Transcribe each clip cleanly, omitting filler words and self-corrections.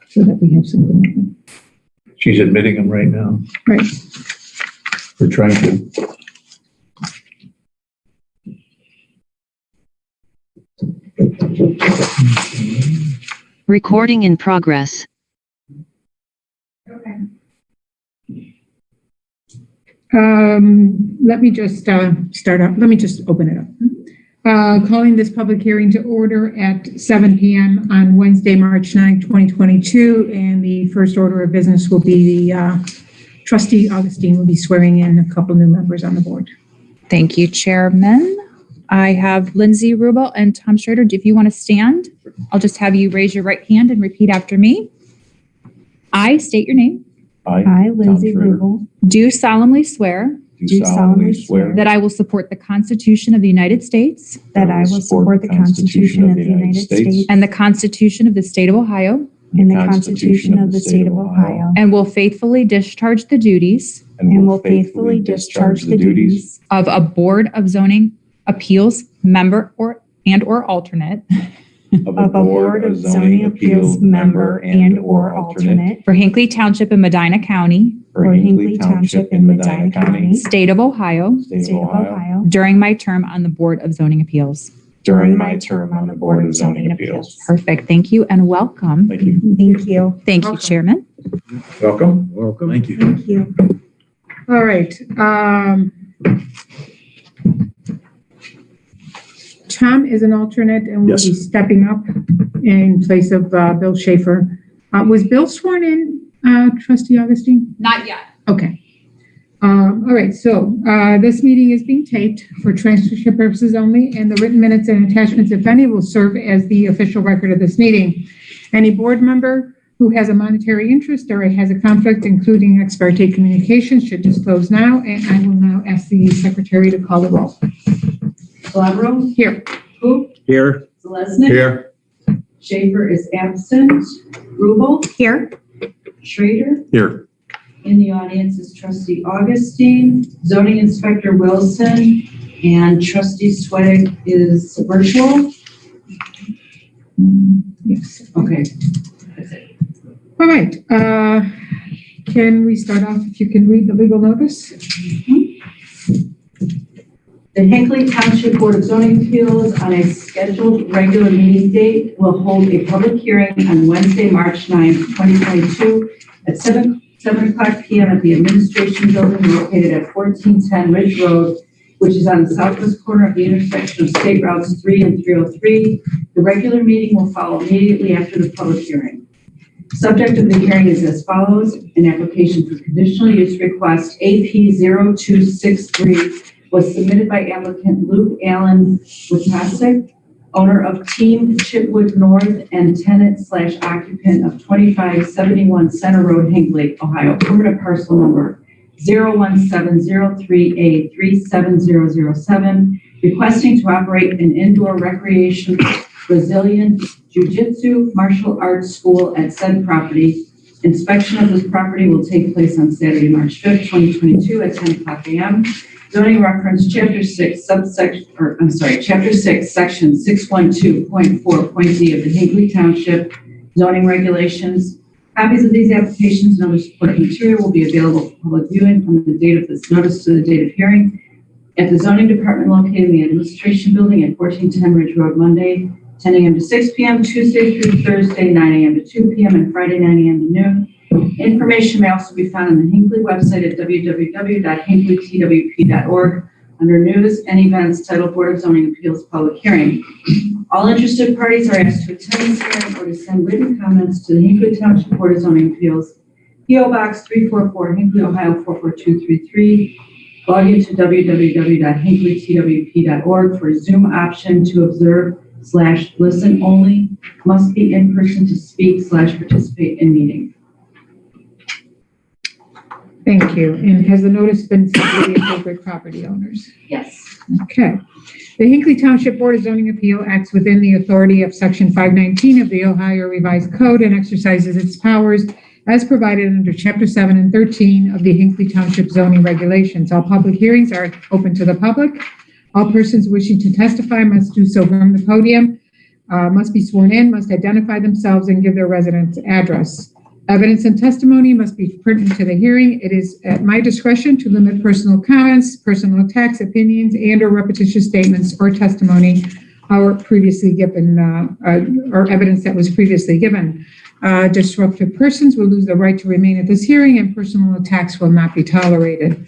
so that we have something open. She's admitting them right now. Right. We're trying to. Recording in progress. Okay. Let me just start up. Let me just open it up. Calling this public hearing to order at 7 p.m. on Wednesday, March 9, 2022. And the first order of business will be the trustee Augustine will be swearing in a couple new members on the board. Thank you, Chairman. I have Lindsay Rubel and Tom Schrader. If you want to stand, I'll just have you raise your right hand and repeat after me. I state your name. I, Lindsay Rubel, Do solemnly swear do solemnly swear that I will support the Constitution of the United States that I will support the Constitution of the United States and the Constitution of the State of Ohio, and the Constitution of the State of Ohio, and will faithfully discharge the duties and will faithfully discharge the duties of a Board of Zoning Appeals member or alternate of a Board of Zoning Appeals member and/or alternate for Hinckley Township in Medina County, for Hinckley Township in Medina County, State of Ohio, State of Ohio, during my term on the Board of Zoning Appeals. during my term on the Board of Zoning Appeals. Perfect. Thank you and welcome. Thank you. Thank you. Thank you, Welcome. Chairman. Welcome. Welcome. Thank you. Thank you. All right. Tom is an alternate and will be Yes. stepping up in place of Bill Schaefer. Was Bill sworn in, Trustee Augustine? Not yet. Okay. All right, so this meeting is being taped for transcription purposes only, and the written minutes and attachments, if any, will serve as the official record of this meeting. Any board member who has a monetary interest or has a conflict, including ex parte communication, should disclose now, and I will now ask the secretary to call the roll. Glabro, Here. Hoop, Here. Selesnik, Here. Schaefer is absent, Rubel, Here. Schrader. Here. In the audience is trustee Augustine, zoning inspector Wilson, and trustee Sweattick is virtual. Yes. Okay. All right. Can we start off, if you can read the legal notice? The Hinckley Township Board of Zoning Appeals on a scheduled regular meeting date will hold a public hearing on Wednesday, March 9th, 2022 at 7 o'clock p.m. at the Administration Building located at 1410 Ridge Road, which is on the southwest corner of the intersection of State Routes 3 and 303. The regular meeting will follow immediately after the public hearing. Subject of the hearing is as follows. An application for conditional use request AP0263 was submitted by applicant Luke Allen Witasek, owner of Team Chitwood North and tenant/occupant of 2571 Center Road, Hinckley, Ohio, permanent parcel number 01703A37007, requesting to operate an indoor recreation Brazilian Jiu-Jitsu martial arts school at said property. Inspection of this property will take place on Saturday, March 5th, 2022 at 10 o'clock a.m. Zoning reference Chapter 6, Chapter 6, Section 612.4.d of the Hinckley Township zoning regulations. Copies of these applications and other supporting material will be available for public viewing from the date of this notice to the date of hearing at the zoning department located in the Administration Building at 1410 Ridge Road, Monday, 10 a.m. to 6 p.m., Tuesday through Thursday, 9 a.m. to 2 p.m., and Friday, 9 a.m. to noon. Information may also be found on the Hinckley website at www.hinkleytwp.org under News and Events titled Board of Zoning Appeals Public Hearing. All interested parties are asked to attend this hearing or to send written comments to the Hinckley Township Board of Zoning Appeals, P.O. Box 344, Hinckley, Ohio 44233. Log into www.hinkleytwp.org for Zoom option to observe/listen only. Must be in person to speak/participate in meeting. Thank you. And has the notice been sent to the appropriate property owners? Yes. Okay. The Hinckley Township Board of Zoning Appeal acts within the authority of Section 519 of the Ohio Revised Code and exercises its powers as provided under Chapter 7 and 13 of the Hinckley Township zoning regulations. All public hearings are open to the public. All persons wishing to testify must do so from the podium. must be sworn in, must identify themselves and give their residence address. Evidence and testimony must be pertinent to the hearing. It is at my discretion to limit personal comments, personal attacks, opinions, and or repetitious statements or testimony or previously given, or evidence that was previously given. Disruptive persons will lose the right to remain at this hearing and personal attacks will not be tolerated.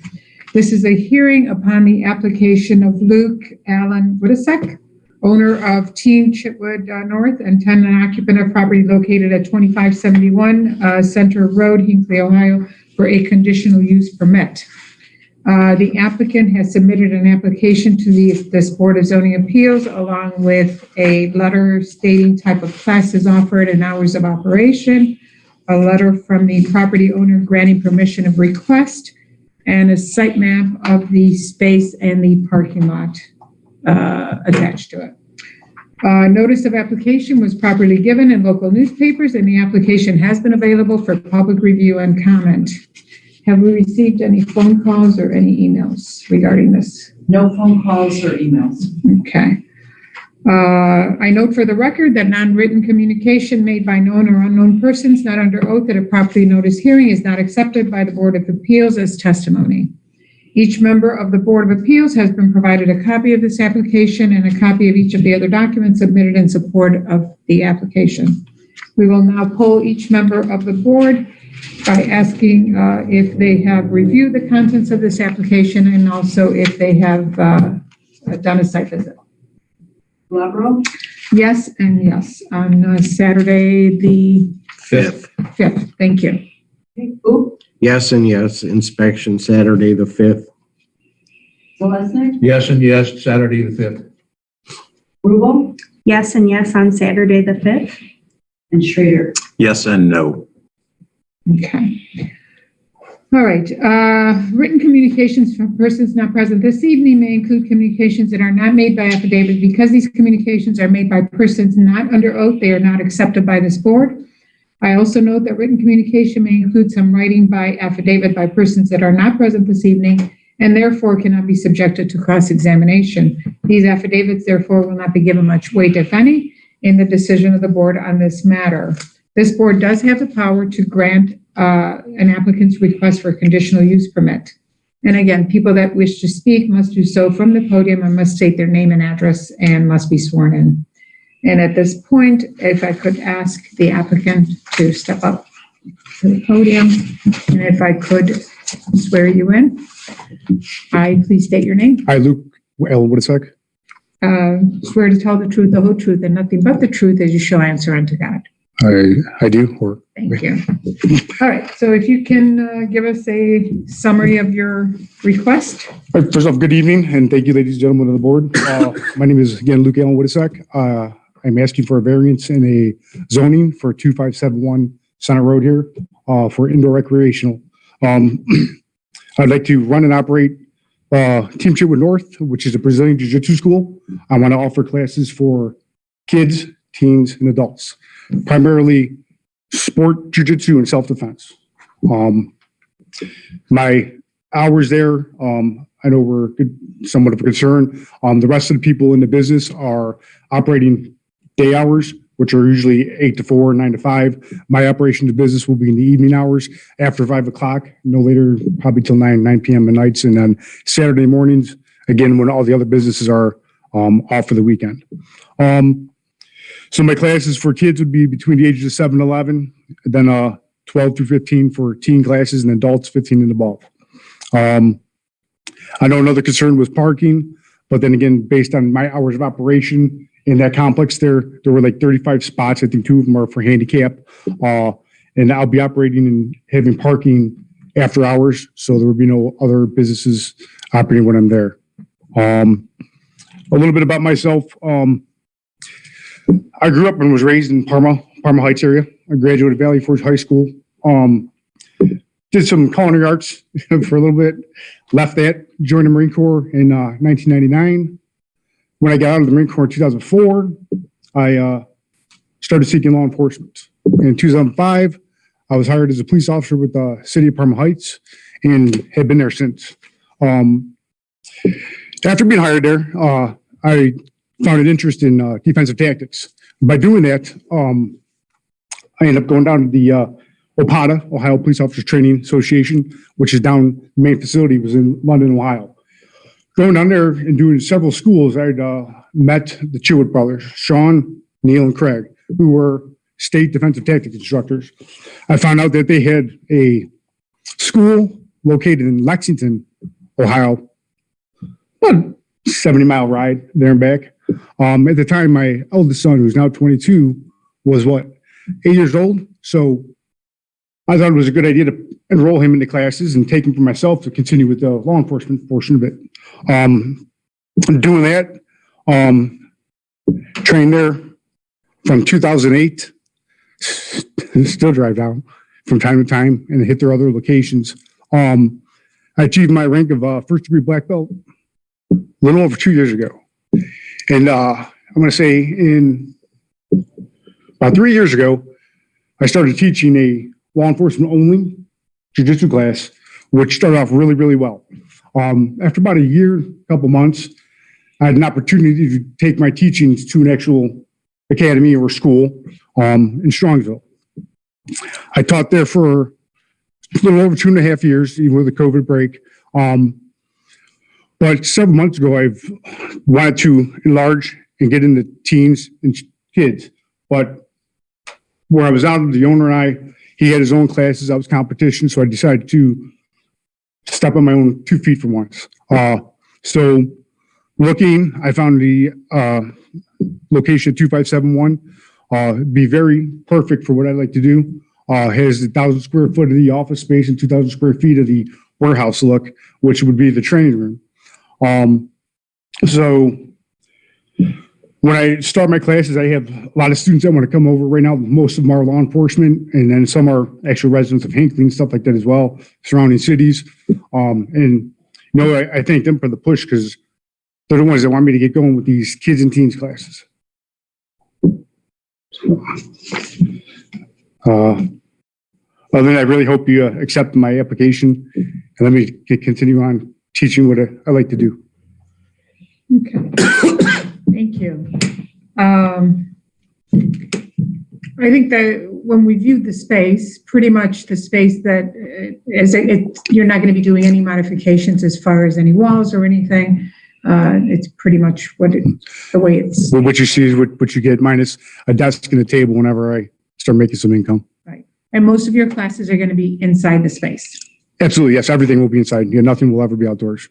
This is a hearing upon the application of Luke Allen Wittesek, owner of Team Chitwood North and tenant occupant of property located at 2571 Center Road, Hinckley, Ohio, for a conditional use permit. The applicant has submitted an application to this Board of Zoning Appeals along with a letter stating type of classes offered and hours of operation, a letter from the property owner granting permission of request, and a site map of the space and the parking lot attached to it. Notice of application was properly given in local newspapers and the application has been available for public review and comment. Have we received any phone calls or any emails regarding this? No phone calls or emails. Okay. I note for the record that non-written communication made by known or unknown persons not under oath at a properly noticed hearing is not accepted by the Board of Appeals as testimony. Each member of the Board of Appeals has been provided a copy of this application and a copy of each of the other documents submitted in support of the application. We will now poll each member of the board by asking if they have reviewed the contents of this application and also if they have done a site visit. Glabro? Yes and yes on Saturday the 5th. Thank you. Oop. Yes and yes, inspection Saturday the 5th. Zalesnik? Yes and yes, Saturday the 5th. Rubel? Yes and yes on Saturday the 5th. And Schrader? Yes and no. Okay. All right. Written communications from persons not present this evening may include communications that are not made by affidavit. Because these communications are made by persons not under oath, they are not accepted by this board. I also note that written communication may include some writing by affidavit by persons that are not present this evening and therefore cannot be subjected to cross-examination. These affidavits therefore will not be given much weight, if any, in the decision of the board on this matter. This board does have the power to grant an applicant's request for a conditional use permit. And again, people that wish to speak must do so from the podium and must state their name and address and must be sworn in. And at this point, if I could ask the applicant to step up to the podium, and if I could swear you in. I, please state your name. Hi, Luke L. Wittesek. Swear to tell the truth, the whole truth, and nothing but the truth as you shall answer unto God. I do. Or Thank you. All right, so if you can give us a summary of your request. First off, good evening, and thank you, ladies and gentlemen of the board. My name is, again, Luke Allen Wittesek. I'm asking for a variance in a zoning for 2571 Center Road here for indoor recreational. I'd like to run and operate Team Chitwood North, which is a Brazilian Jiu-Jitsu school. I want to offer classes for kids, teens, and adults, primarily sport, jiu-jitsu, and self-defense. My hours there, I know were somewhat of a concern. The rest of the people in the business are operating day hours, which are usually 8 to 4, 9 to 5. My operation of the business will be in the evening hours after 5 o'clock, no later, probably till 9 p.m. at nights. And then Saturday mornings, again, when all the other businesses are off for the weekend. So my classes for kids would be between the ages of 7 and 11, then 12 through 15 for teen classes, and adults 15 and above. I know another concern was parking, but then again, based on my hours of operation in that complex, there were like 35 spots. I think 2 of them are for handicap. And I'll be operating and having parking after hours, so there will be no other businesses operating when I'm there. A little bit about myself. I grew up and was raised in Parma Heights area. I graduated Valley Forge High School. Did some culinary arts for a little bit. Left that, joined the Marine Corps in 1999. When I got out of the Marine Corps in 2004, I started seeking law enforcement. In 2005, I was hired as a police officer with the city of Parma Heights and have been there since. After being hired there, I found an interest in defensive tactics. By doing that, I ended up going down to the OPATA, Ohio Police Officers Training Association, which is down, the main facility was in London, Ohio. Going down there and doing several schools, I'd met the Chewett brothers, Sean, Neil, and Craig, who were state defensive tactics instructors. I found out that they had a school located in Lexington, Ohio, about 70-mile ride there and back. At the time, my eldest son, who's now 22, was 8 years old. So I thought it was a good idea to enroll him into classes and take him for myself to continue with the law enforcement portion of it. Doing that, trained there from 2008, still drive down from time to time and hit their other locations. I achieved my rank of first degree black belt a little over 2 years ago. And I'm going to say in about 3 years ago, I started teaching a law enforcement only jiu-jitsu class, which started off really, really well. After about a year, couple months, I had an opportunity to take my teachings to an actual academy or school in Strongsville. I taught there for a little over 2.5 years, even with the COVID break. But several months ago, I've wanted to enlarge and get into teens and kids. But where I was out, the owner and he had his own classes. I was competition, so I decided to step on my own 2 feet for once. So looking, I found the location 2571 be very perfect for what I like to do. Has 1,000 square foot of the office space and 2,000 square feet of the warehouse look, which would be the training room. So when I start my classes, I have a lot of students that want to come over. Right now, most of them are law enforcement, and then some are actual residents of Hinckley and stuff like that as well, surrounding cities. And I thank them for the push because they're the ones that want me to get going with these kids and teens classes. Other than that, I really hope you accept my application and let me continue on teaching what I like to do. Okay. Thank you. I think that when we viewed the space, pretty much the space that you're not going to be doing any modifications as far as any walls or anything. It's pretty much the way it's. Well, what you see is what you get, minus a desk and a table whenever I start making some income. Right. And most of your classes are going to be inside the space. Absolutely, yes. Everything will be inside. Yeah, nothing will ever be outdoors.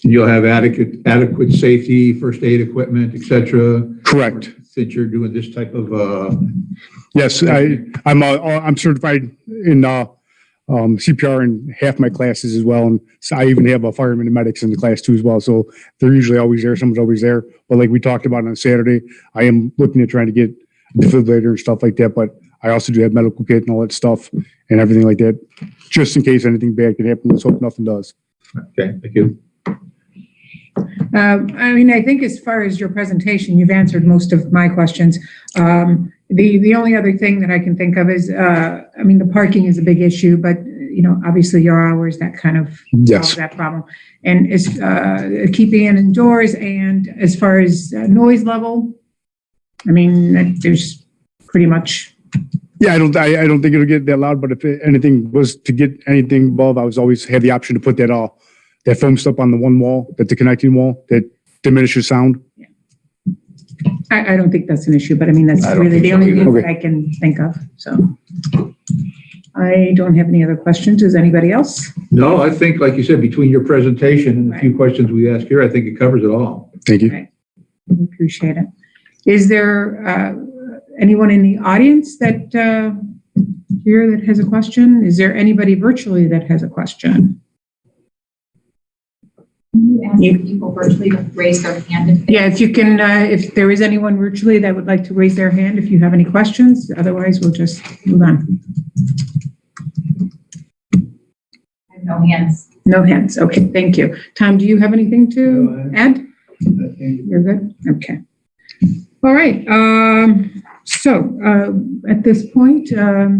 You'll have adequate safety, first aid equipment, et cetera. Correct. Since you're doing this type of, Yes, I'm certified in CPR in half my classes as well, and so I even have a fireman and medics in the class too as well. So they're usually always there. Someone's always there. But like we talked about on Saturday, I am looking at trying to get a defibrillator and stuff like that. But I also do have medical kit and all that stuff and everything like that, just in case anything bad could happen. Let's hope nothing does. okay, thank you. I think as far as your presentation, you've answered most of my questions. The only other thing that I can think of is, the parking is a big issue, but, obviously your hours, that kind of solves that problem. And is keeping it indoors, and as far as noise level, there's pretty much. Yeah, I don't think it'll get that loud, but if anything was to get anything above, I was always have the option to put that foam stuff on the one wall, the connecting wall that diminishes sound. Yeah. I don't think that's an issue, but that's really the only thing that I can think of. So I don't have any other questions. Does anybody else? No, I think, like you said, between your presentation and a few questions we asked here, I think it covers it all. Thank you. Right. I appreciate it. Is there anyone in the audience that here that has a question? Is there anybody virtually that has a question? Ask people virtually to raise their hand. Yeah, if you can, if there is anyone virtually that would like to raise their hand, if you have any questions, otherwise we'll just move on. I have no hands. No hands. Okay, thank you. Tom, do you have anything to add? You're good? Okay. All right. So at this point, are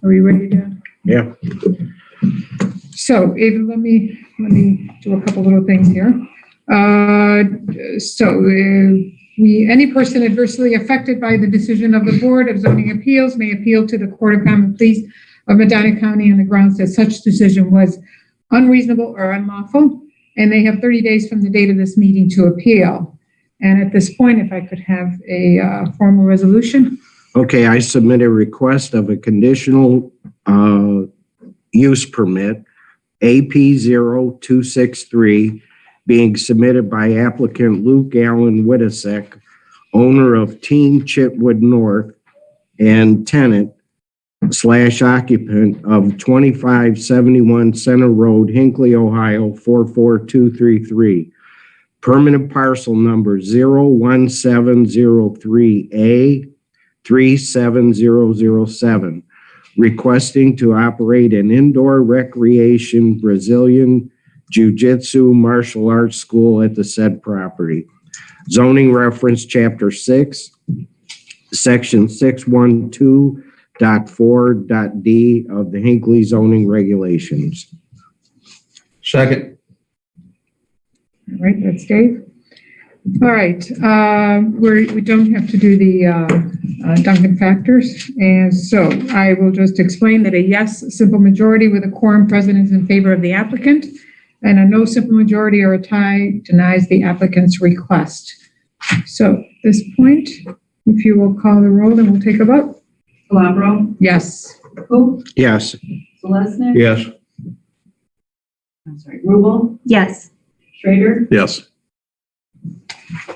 we ready to? Yeah. So let me do a couple little things here. Any person adversely affected by the decision of the Board of Zoning Appeals may appeal to the Court of Common Pleas of Medina County on the grounds that such decision was unreasonable or unlawful, and they have 30 days from the date of this meeting to appeal. And at this point, if I could have a formal resolution. Okay, I submit a request of a conditional use permit, AP 0263, being submitted by applicant Luke Allen Witasek, owner of Teen Chitwood North and tenant / occupant of 2571 Center Road, Hinckley, Ohio, 44233. Permanent parcel number 01703A 37007, requesting to operate an indoor recreation Brazilian Jiu-Jitsu martial arts school at the said property. Zoning reference chapter 6, section 612.4.d of the Hinckley zoning regulations. Second. All right, that's Dave. All right, we don't have to do the Duncan factors. And so I will just explain that a yes, simple majority with a quorum present is in favor of the applicant, and a no simple majority or a tie denies the applicant's request. So at this point, if you will call the roll, then we'll take a vote. Calabro, Yes. Cook, Yes. Zalesnik. Yes. I'm sorry, Rubel, Yes. Schrader, Yes.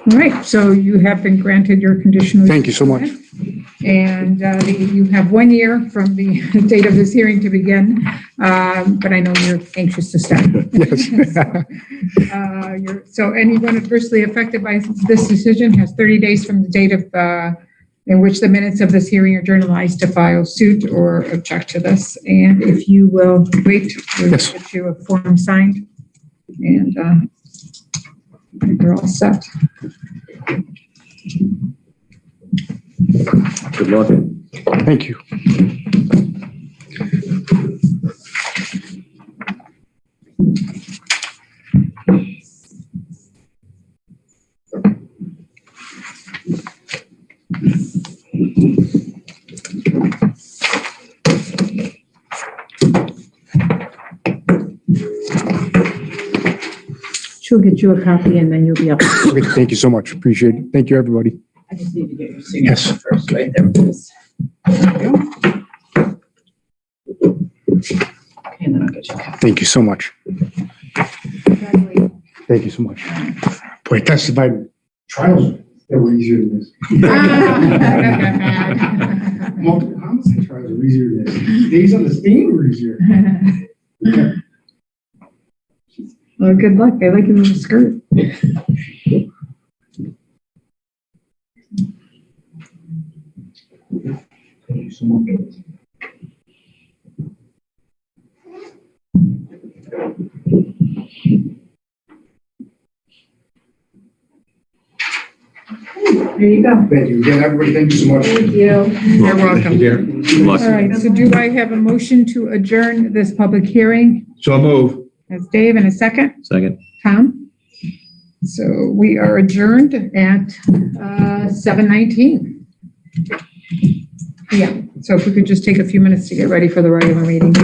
All right, so you have been granted your conditional. Thank you so much. And you have 1 year from the date of this hearing to begin, but I know you're anxious to start. Yes. So anyone adversely affected by this decision has 30 days from the date of in which the minutes of this hearing are journalized to file suit or object to this. And if you will wait, we'll Yes. get you a form signed. And you're all set. Good luck. Thank you. She'll get you a copy and then you'll be up. Okay, thank you so much. Appreciate it. Thank you, everybody. I just need to get your Yes. signature first, right there, please. Okay, and then I'll get you a copy. Thank you so much. Thank you so much. Boy, I testified trials that were easier than this. Multiple homicide trials were easier than this. Days on the stand were easier. Well, good luck. I like your little skirt. Thank you so much. There you go. Thank you again, everybody. Thank you so much. Thank you. You're welcome. Good luck. All right, so do I have a motion to adjourn this public hearing? So move. That's Dave, in a second. Second. Tom? So we are adjourned at 7:19. Yeah, so if we could just take a few minutes to get ready for the regular meeting.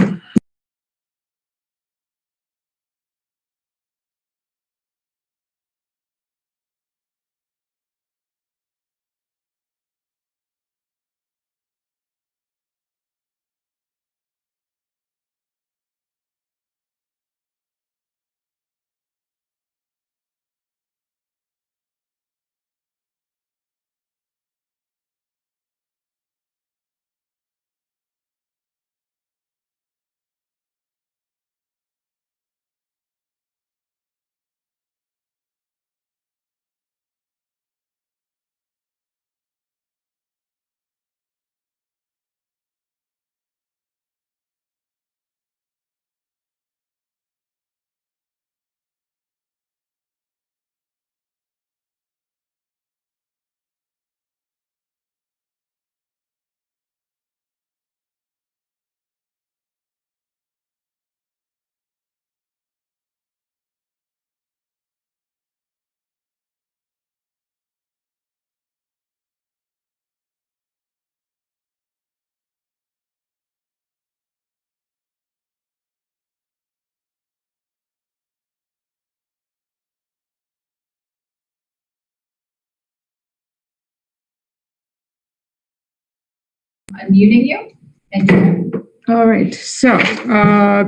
unmuting you. Thank you. All right, so,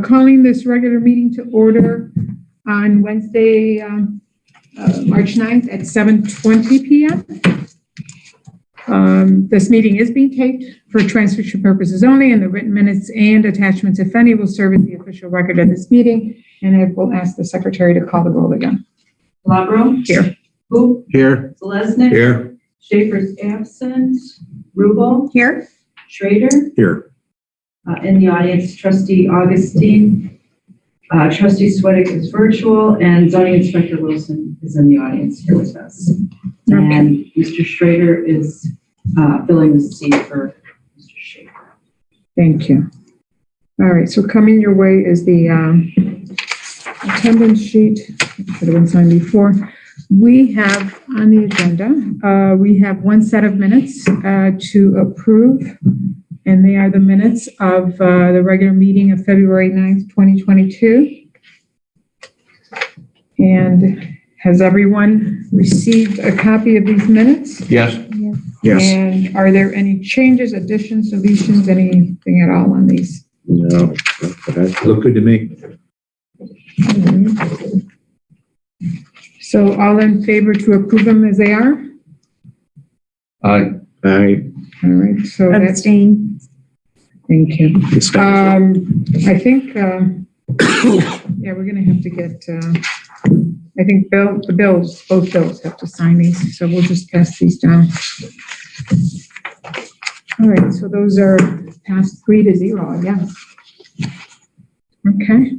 calling this regular meeting to order on Wednesday, March 9th at 7:20 PM. This meeting is being taped for transcription purposes only, and the written minutes and attachments, if any, will serve as the official record of this meeting. And I will ask the secretary to call the roll again. Calabro. Here. Hoop. Here. Selesnik. Here. Schaefer's absent. Rubel. Here. Schrader. Here. In the audience, trustee Augustine. Trustee Sweattick is virtual, and zoning inspector Wilson is in the audience here with us. And Mr. Schrader is filling the seat for Mr. Schaefer. Thank you. All right, so coming your way is the attendance sheet. It should have been signed before. We have on the agenda, we have one set of minutes to approve, and they are the minutes of the regular meeting of February 9th, 2022. And has everyone received a copy of these minutes? Yes. Yes. And are there any changes, additions, deletions, anything at all on these? No. Look good to me. So all in favor to approve them as they are? Aye. Aye. All right, so that's, Abstain. thank you. I think, yeah, we're gonna have to get, I think both bills have to sign these, so we'll just pass these down. All right, so those are passed 3-0, yeah. Okay.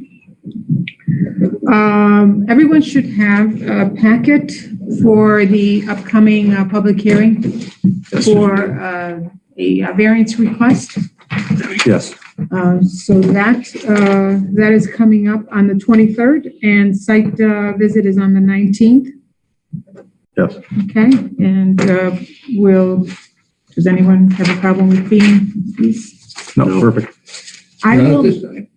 Everyone should have a packet for the upcoming public hearing for a variance request. Yes. So that is coming up on the 23rd, and site visit is on the 19th. Yes. Okay, and does anyone have a problem with being these? No, perfect. I Not will, this time.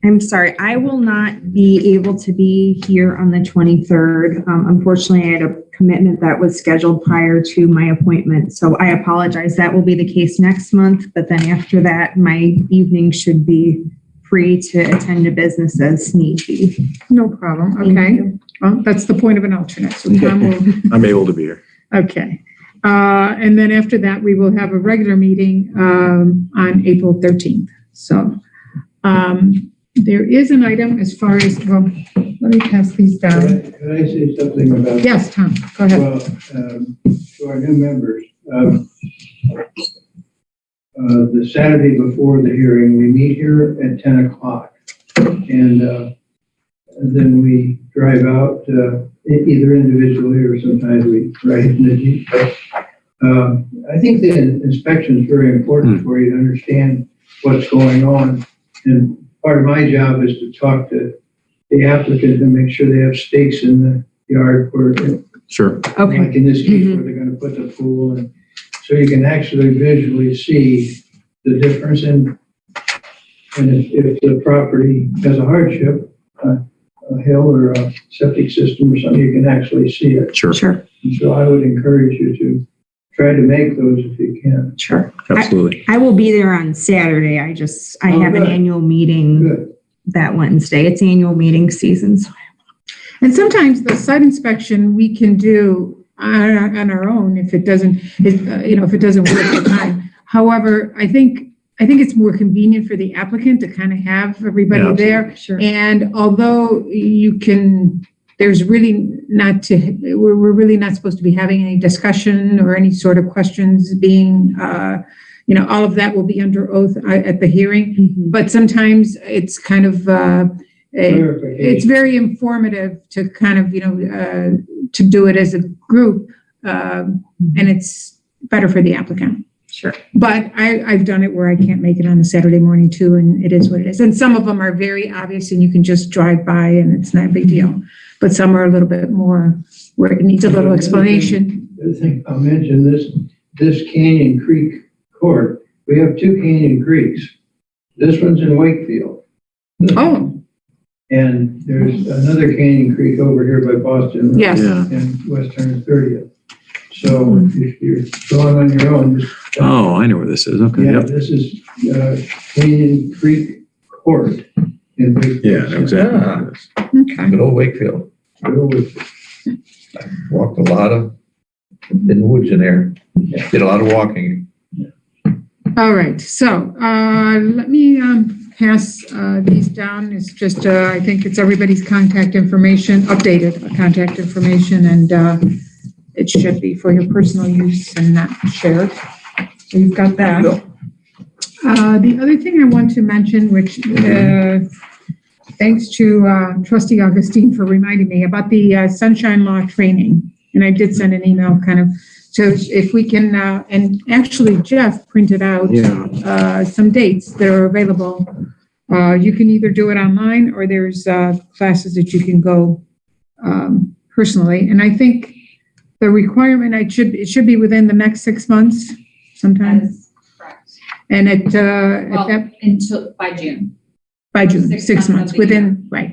I'm sorry, I will not be able to be here on the 23rd. Unfortunately, I had a commitment that was scheduled prior to my appointment, so I apologize. That will be the case next month, but then after that, my evening should be free to attend to business as need be. No problem, Thank okay. you. Well, that's the point of an alternate, so Tom will, I'm able to be here. okay. And then after that, we will have a regular meeting on April 13th. So there is an item as far as, well, let me pass these down. Can I say something about? Yes, Tom, go ahead. Well, to our new members, the Saturday before the hearing, we meet here at 10 o'clock. And then we drive out either individually or sometimes we ride in the Jeep. I think the inspection is very important for you to understand what's going on. And part of my job is to talk to the applicant and make sure they have stakes in the yard where, Sure. Okay. like in this case, where they're gonna put the pool, and so you can actually visually see the difference in, and if the property has a hardship, a hill or a septic system or something, you can actually see it. Sure. Sure, And so I would encourage you to try to make those if you can. sure. Absolutely. I will be there on Saturday. I Oh, have an good. annual meeting Good. that Wednesday. It's annual meeting season, so. And sometimes the site inspection we can do on our own if it doesn't, if it doesn't work at the time. However, I think it's more convenient for the applicant to kind of have everybody Yeah, there. Sure. And although there's really we're really not supposed to be having any discussion or any sort of questions being, all of that will be under oath at the hearing. Mhm. But sometimes it's kind of, it's Clarification. very informative to kind of, to do it as a group. And it's better for the applicant. Sure. But I've done it where I can't make it on a Saturday morning too, and it is what it is. And some of them are very obvious and you can just drive by and it's not a big deal. But some are a little bit more where it needs a little explanation. The other thing I'll mention, this Canyon Creek court, we have two Canyon Creeks. This one's in Wakefield. Oh, And there's another Canyon Creek over here by Boston. yes. Yeah. And Western 30th. So if you're going on your own, just. Oh, I know where this is. Okay. Yeah, Yep. this is Canyon Creek Court in Wakefield. Yeah, I know exactly. Okay. Good old Wakefield. Good old Walked a lot in the woods in there. Did a lot of walking. All right, so let me pass these down. It's just, I think it's everybody's contact information, updated contact information, and it should be for your personal use and not shared. So you've got that. The other thing I want to mention, which thanks to Trustee Augustine for reminding me about the Sunshine Law training. And I did send an email kind of, so if we can, and actually Jeff printed out some dates that are available. You can either do it online or there's classes that you can go personally. And I think the requirement, it should be within the next 6 months sometime. That is correct. And Well, at until, by June. by June, 6 6 months months, of the within, right,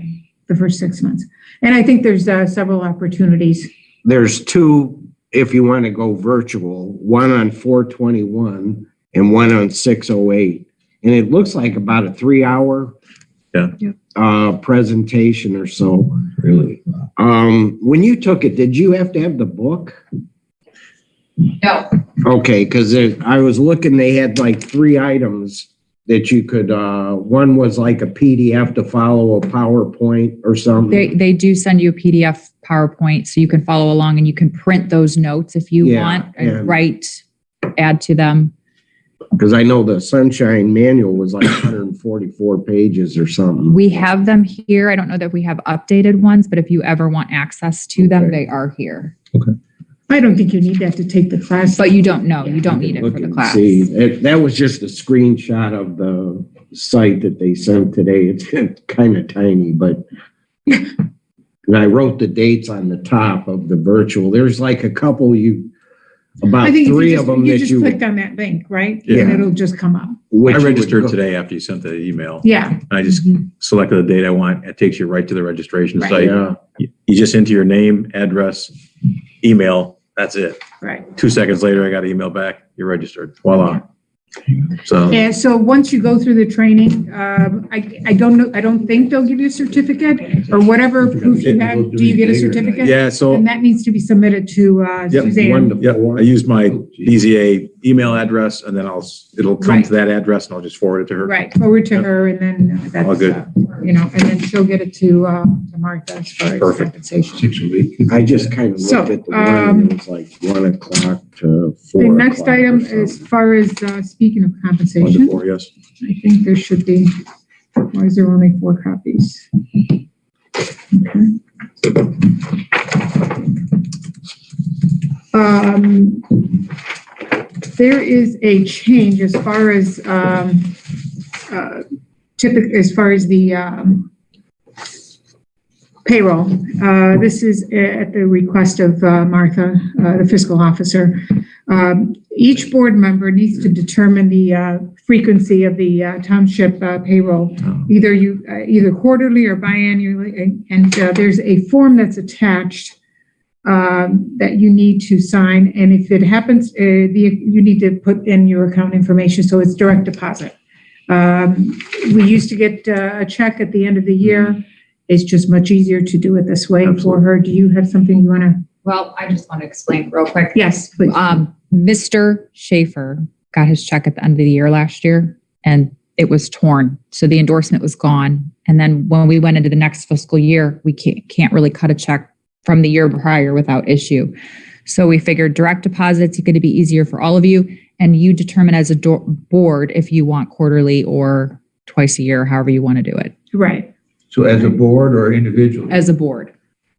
the first 6 months. And I think there's several opportunities. There's two, if you want to go virtual, one on 4/21 and one on 6/08. And it looks like about a 3-hour presentation or so. Really? When you took it, did you have to have the book? No, Okay, because I was looking, they had like 3 items that you could, one was like a PDF to follow a PowerPoint or something. They do send you a PDF PowerPoint so you can follow along and you can print those notes if you Yeah, want and- and write, add to them. Because I know the Sunshine Manual was like 144 pages or something. We have them here. I don't know that we have updated ones, but if you ever want access to them, Okay. they are here. I don't think you need that to take the class. But you don't know, you don't need it Look for the and class. see. That was just a screenshot of the site that they sent today. It's kind of tiny, but and I wrote the dates on the top of the virtual. There's like a couple about I think if 3 you of just, them you that just you. clicked on that link, right? Yeah. And it'll just come up. which I you would registered go- today after you sent the email. Yeah. And I just selected the date I want. It takes you right to the registration Right. site. Yeah. You just enter your name, address, email. That's it. Right. 2 seconds later, I got an email back. You're registered. Voila. So And so once you go through the training, I don't know, I don't think they'll give you a certificate or whatever proof you have. Do you get a certificate? yeah, so And that needs to be submitted to Yep, Suzanne. 1 to yeah, 4. I used my BZA email address and then it'll come Right. to that address and I'll just forward it to her. Right, forward to her and then that's, All good. and then she'll get it to Martha as far as Perfect. compensation. 6 a week. I just kind of So, looked at the one and it was like 1 o'clock to 4 The o'clock. next item, or as something. far as speaking of 1 to compensation, 4, yes. I think there should be, why is there only 4 copies? Okay. There is a change as far as as far as the payroll. This is at the request of Martha, the fiscal officer. Each board member needs to determine the frequency of the township payroll, either quarterly or biannually. And there's a form that's attached that you need to sign. And if it happens, you need to put in your account information. So it's direct deposit. We used to get a check at the end of the year. It's just much easier to do it this way for her. Do you have something you want to? Well, I just want to explain real quick. Yes, please. Mr. Schaefer got his check at the end of the year last year and it was torn. So the endorsement was gone. And then when we went into the next fiscal year, we can't really cut a check from the year prior without issue. So we figured direct deposits are going to be easier for all of you. And you determine as a board if you want quarterly or twice a year, however you want to do it Right. So as a board or individually? as a board.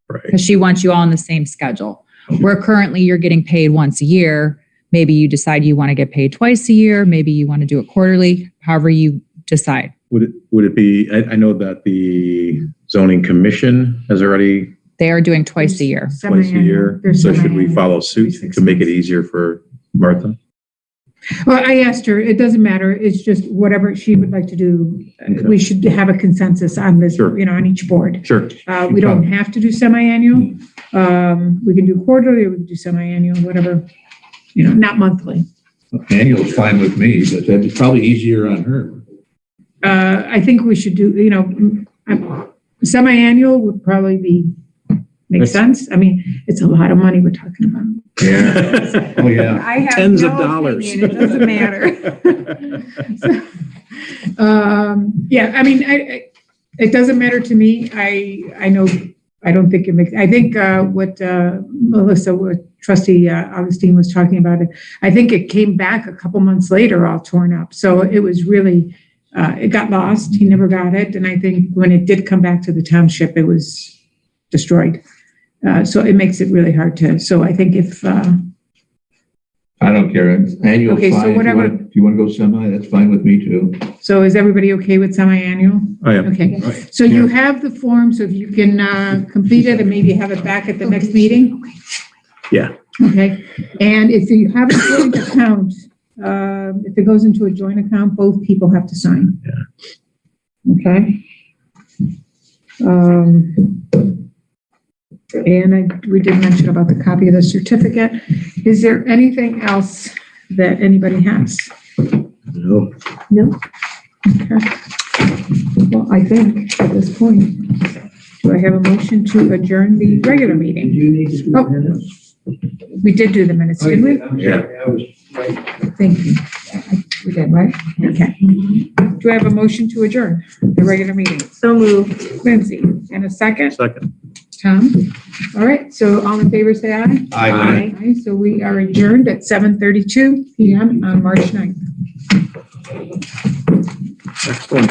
Right. Because she wants you all on the same schedule. Where currently you're getting paid once a year, maybe you decide you want to get paid twice a year, maybe you want to do it quarterly, however you decide. Would it be, I know that the zoning commission has already They are doing twice a year. twice a year. They're So should we semi-annual. follow suit to make it easier for Martha? Well, I asked her, it doesn't matter. It's just whatever she would like to do. We should have a consensus on this, Sure. on each board. Sure. We don't have to do semi-annual. We can do quarterly, or we can do semi-annual, whatever, not monthly. Annual's fine with me, but that'd be probably easier on her. I think we should do, semi-annual would probably make sense. I mean, it's a lot of money we're talking about. Yeah. Oh, yeah. I have Tens of no dollars. opinion. It doesn't matter. Yeah, I mean, it doesn't matter to me. I know, I don't think it makes, I think, what Trustee Augustine was talking about, I think it came back a couple months later, all torn up. So it was really, it got lost. He never got it. And I think when it did come back to the township, it was destroyed. So it makes it really hard so I think if, I don't care. Annual's Okay, so fine. whatever- If you want to go semi, that's fine with me too. so is everybody okay with semi-annual? I am. Okay, so you have the form, so if you can complete it and maybe have it back at the next meeting? Yeah. Okay, and if you have a joint account, if it goes into a joint account, both people have to sign. Yeah. Okay? And we did mention about the copy of the certificate. Is there anything else that anybody has? No. No? Okay. Well, I think at this point, do I have a motion to adjourn the regular Did meeting? you need to do Oh. minutes? We did do the minutes, didn't we? I'm sorry, I was right. Thank you. We did, right? Okay. Do I have a motion to adjourn the regular meeting? So moved. Lindsay, and a second? Second. Tom? All right, so all in favor, say aye. Aye. Aye. So we are adjourned at 7:32 PM on March 9th. Excellent.